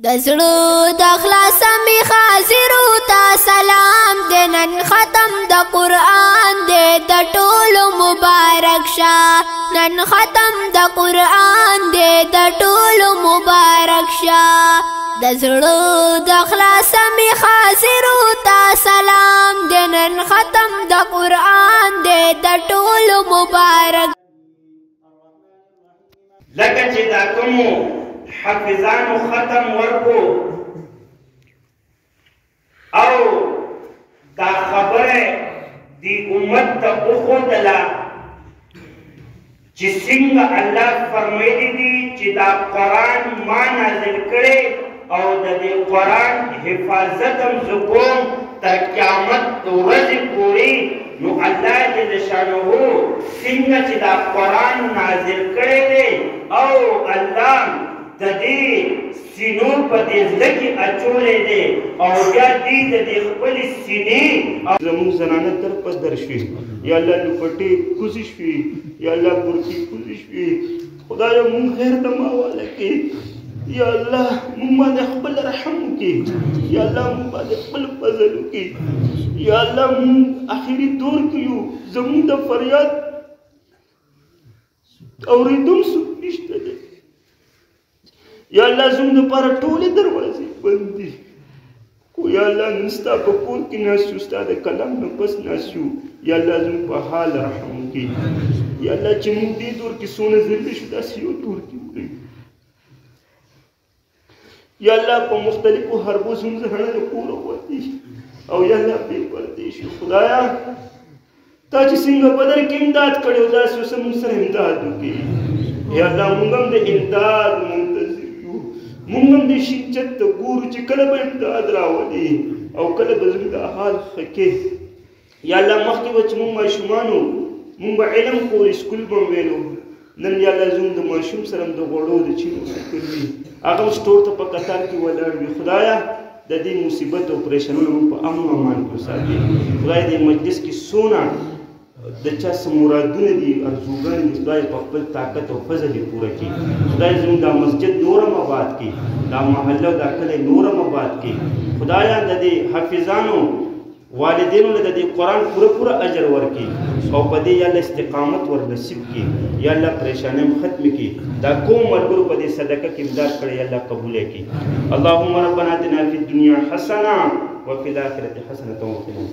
دزړو د اخلاص می حاضرو تا سلام دنن ختم د قران دې د ټولو مبارک شه نن ختم د قران دې د ټولو مبارک شه دزړو د اخلاص می حاضرو تا سلام دنن ختم د قران دې د ټولو مبارک لکه چې دا کوم حافظانو ختم ورکو او دا خبره دی امت ته وښودله چې څنګه الله فرمایلی دي چې دا قرآن ما نازل کړی او د دې قرآن حفاظت هم زه کوم تر قیامت ورځې پورې نو الله جل شانه څنګه چې دا قرآن نازل کړی دی او الله د دې سینو په دې زړه کې اچولی دی او بیا دې د دې خپلې سینې زموږ زنانه در په در شوي یا الله لوپټې کوزې شوي یا الله برکې کوزې شوي خدایه مونږ خیر ته ماواله کړې یا الله مونږ باندې خپل رحم وکړي یا الله مونږ باندې خپل فضل وکړي یا الله مونږ اخري دور کې یو زموږ د فریاد اورېدونکی څوک نشته دی یا الله زموږ دپاره ټولې دروازې بند دي خو یا الله نن ستا په کور کې ناست یو ستا د کلام نه پس ناست یو یا الله زموږ په حال رحم وکړي یا الله چې موږ دې دور کې څونه ذلې شو داسې یو دور کې وکړي یا الله په مختلفو حربو زموږ زړه له کوره وتي او یا الله بې پردې شو خدایه تا چې څنګه بدر کې امداد کړی و داسې اوس موږ سره امداد وکړي یا الله موږ هم د امداد منتظر مونږ هم دې شدت ته ګورو چې کله به امداد راولي او کله به زموږ دا حال ښه کې یا الله مخکې به چې مونږ ماشومانو مونږ به علم کول سکول به هم ویلو نن یا الله زموږ د ماشوم سره هم د غوړو د چینو فکر وي هغه هم سټور ته په قطار کې ولاړ وي خدایه د دې مصیبت او پریشانونو مونږ په امن او امان کې وساتي خدای دې مجلس کې څونه د چا څه مرادونه دي ارزوګانې دي خدای په خپل طاقت او فضل یې پوره کړي خدای زموږ دا مسجد نور هم آباد کړي دا محله او دا کلی نور هم آباد کړي خدایه د دې حافظانو والدینو له د دې قرآن پوره اجر ورکړي او په دې یا الله استقامت ور نصیب کړي یا الله پریشانۍ هم ختمې کړي دا کوم ملګرو په دې صدقه کې امداد کړی یا الله قبول یې کړي اللهم ربنا اتنا فی الدنیا حسنه وفي الاخرة حسنة وقنا